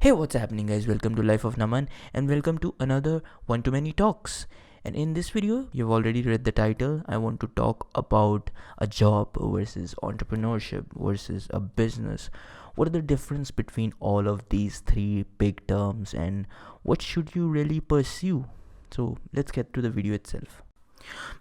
Hey, what's happening, guys? Welcome to Life of Naman and welcome to another 1toMany talks. And in this video, you've already read the title. I want to talk about a job versus entrepreneurship versus a business. What are the difference between all of these three big terms and what should you really pursue? So let's get to the video itself.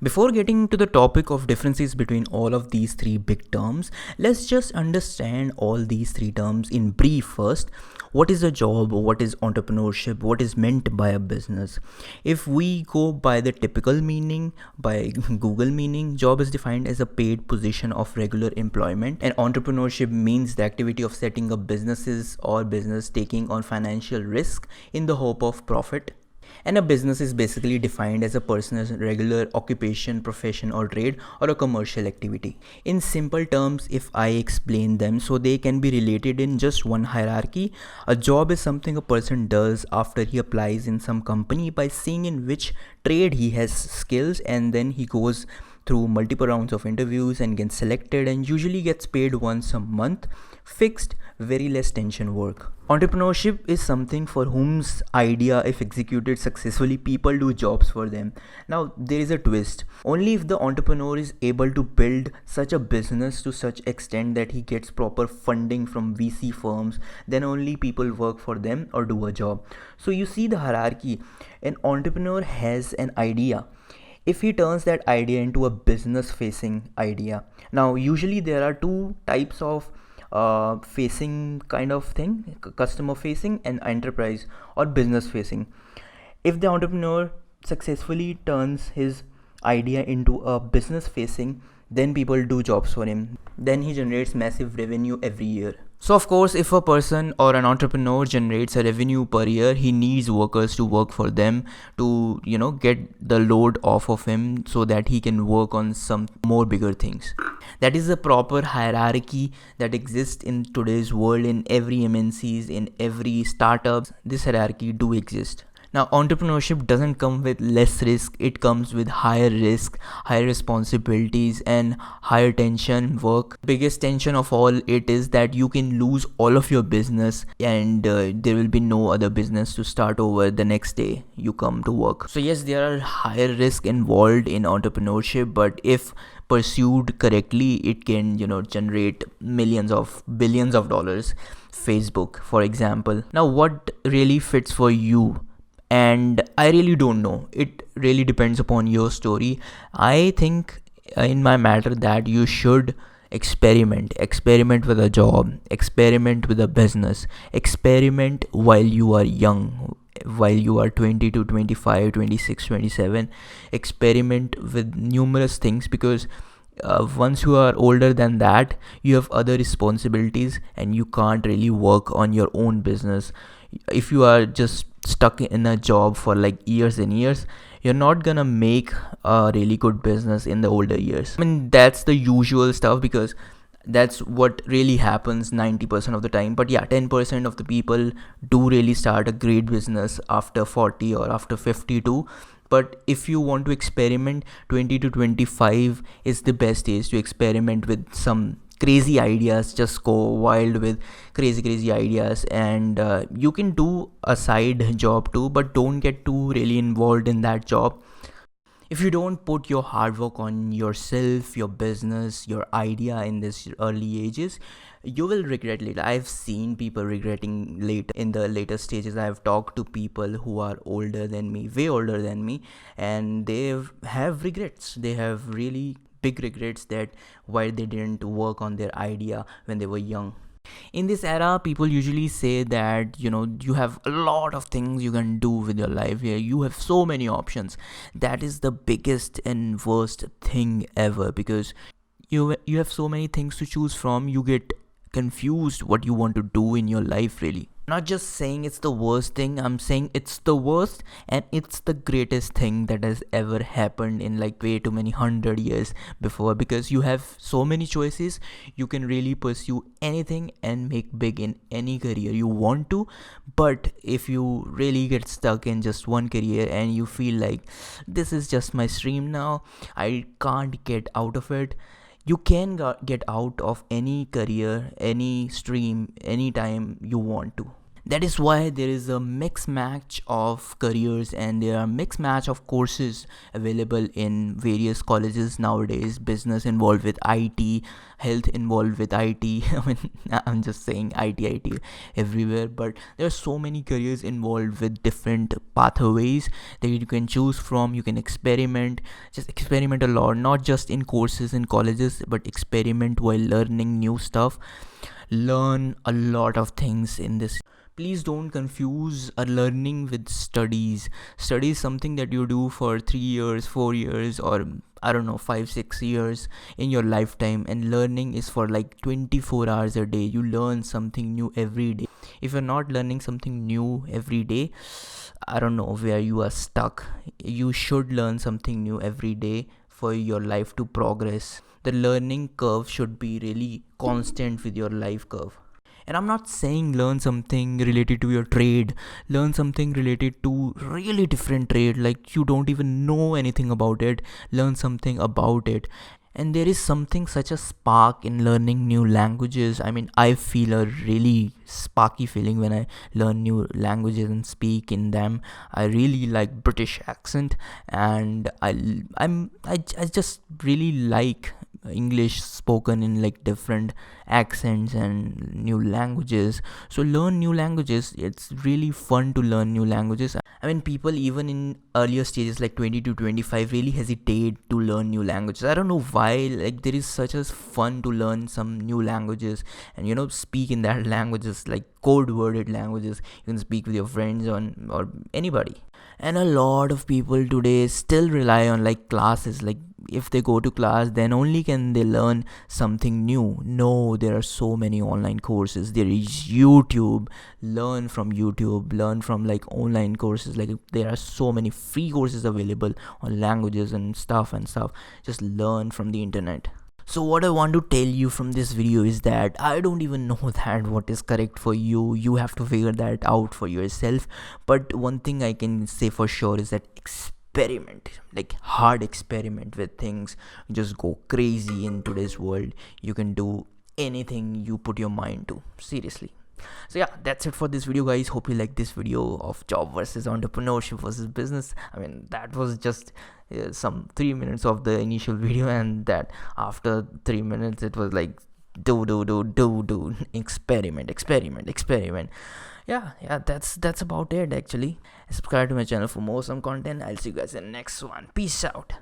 Before getting to the topic of differences between all of these three big terms, let's just understand all these three terms in brief first. What is a job? What is entrepreneurship? What is meant by a business? If we go by the typical meaning, by Google meaning, job is defined as a paid position of regular employment, and entrepreneurship means the activity of setting up businesses or business taking on financial risk in the hope of profit. And a business is basically defined as a person's regular occupation, profession or trade or a commercial activity. In simple terms, if I explain them so they can be related in just one hierarchy, a job is something a person does after he applies in some company by seeing in which trade he has skills, and then he goes through multiple rounds of interviews and gets selected and usually gets paid once a month, fixed, very less tension work. Entrepreneurship is something for whom's idea, if executed successfully, people do jobs for them. Now there is a twist. Only if the entrepreneur is able to build such a business to such extent that he gets proper funding from VC firms, then only people work for them or do a job. So you see the hierarchy. An entrepreneur has an idea. If he turns that idea into a business facing idea. Now usually there are two types of facing kind of thing, customer facing and enterprise or business facing. If the entrepreneur successfully turns his idea into a business facing, then people do jobs for him, then he generates massive revenue every year. So of course, if a person or an entrepreneur generates a revenue per year, he needs workers to work for them to, get the load off of him so that he can work on some more bigger things. That is the proper hierarchy that exists in today's world. In every MNCs, in every startups, this hierarchy do exist. Now, entrepreneurship doesn't come with less risk, it comes with higher risk, higher responsibilities, and higher tension work. Biggest tension of all it is that you can lose all of your business and there will be no other business to start over the next day you come to work. So yes, there are higher risk involved in entrepreneurship, but if pursued correctly, it can, generate millions of billions of dollars. Facebook, for example. Now, what really fits for you? And I really don't know. It really depends upon your story. I think in my matter that you should experiment with a job, experiment with a business, experiment while you are young, while you are 20 to 25, 26, 27. Experiment with numerous things, because once you are older than that, you have other responsibilities and you can't really work on your own business. If you are just stuck in a job for like years and years, you're not gonna make a really good business in the older years. I mean, that's the usual stuff, because that's what really happens 90% of the time. But yeah, 10% of the people do really start a great business after 40 or after 52. But if you want to experiment, 20 to 25 is the best age to experiment with some crazy ideas. Just go wild with crazy ideas, and you can do a side job too, but don't get too really involved in that job. If you don't put your hard work on yourself, your business, your idea in this early ages, you will regret later. I've seen people regretting late in the later stages. I've talked to people who are older than me, way older than me, and they have regrets. They have really big regrets that why they didn't work on their idea when they were young. In this era, people usually say that you have a lot of things you can do with your life. You have so many options. That is the biggest and worst thing ever, because you have so many things to choose from. You get confused what you want to do in your life, really. Not just saying it's the worst thing, I'm saying it's the worst and it's the greatest thing that has ever happened in like way too many 100 years before, because you have so many choices. You can really pursue anything and make big in any career you want to. But if you really get stuck in just one career and you feel like this is just my stream now, I can't get out of it, you can get out of any career, any stream, anytime you want to. That is why there is a mixed match of careers, and there are mixed match of courses available in various colleges nowadays. Business involved with IT, health involved with IT. I mean, I'm just saying IT everywhere, but there are so many careers involved with different pathways that you can choose from. You can experiment, just experiment a lot, not just in courses in colleges, but experiment while learning new stuff. Learn a lot of things in this. Please don't confuse a learning with studies. Study is something that you do for 3 years, 4 years, or I don't know, 5, 6 years in your lifetime, and learning is for like 24 hours a day. You learn something new every day. If you're not learning something new every day, I don't know where you are stuck. You should learn something new every day for your life to progress. The learning curve should be really constant with your life curve. And I'm not saying learn something related to your trade, learn something related to really different trade, like you don't even know anything about it, learn something about it. And there is something such a spark in learning new languages. I mean, I feel a really sparky feeling when I learn new languages and speak in them. I really like British accent, and I just really like English spoken in like different accents and new languages. So learn new languages. It's really fun to learn new languages. I mean, people even in earlier stages like 20 to 25 really hesitate to learn new languages. I don't know why. Like, there is such a fun to learn some new languages and speak in that languages, like code worded languages. You can speak with your friends on or anybody. And a lot of people today still rely on like classes. Like, if they go to class, then only can they learn something new. No, there are so many online courses. There is YouTube. Learn from YouTube, learn from like online courses. Like, there are so many free courses available on languages and stuff. Just learn from the internet. So what I want to tell you from this video is that I don't even know that what is correct for you. You have to figure that out for yourself. But one thing I can say for sure is that experiment, like hard experiment with things. Just go crazy in today's world. You can do anything you put your mind to, seriously. So yeah, that's it for this video, guys. Hope you like this video of job versus entrepreneurship versus business. I mean, that was just some 3 minutes of the initial video, and that after 3 minutes it was like do experiment. Yeah, that's about it actually. Subscribe to my channel for more some content. I'll see you guys in the next one. Peace out.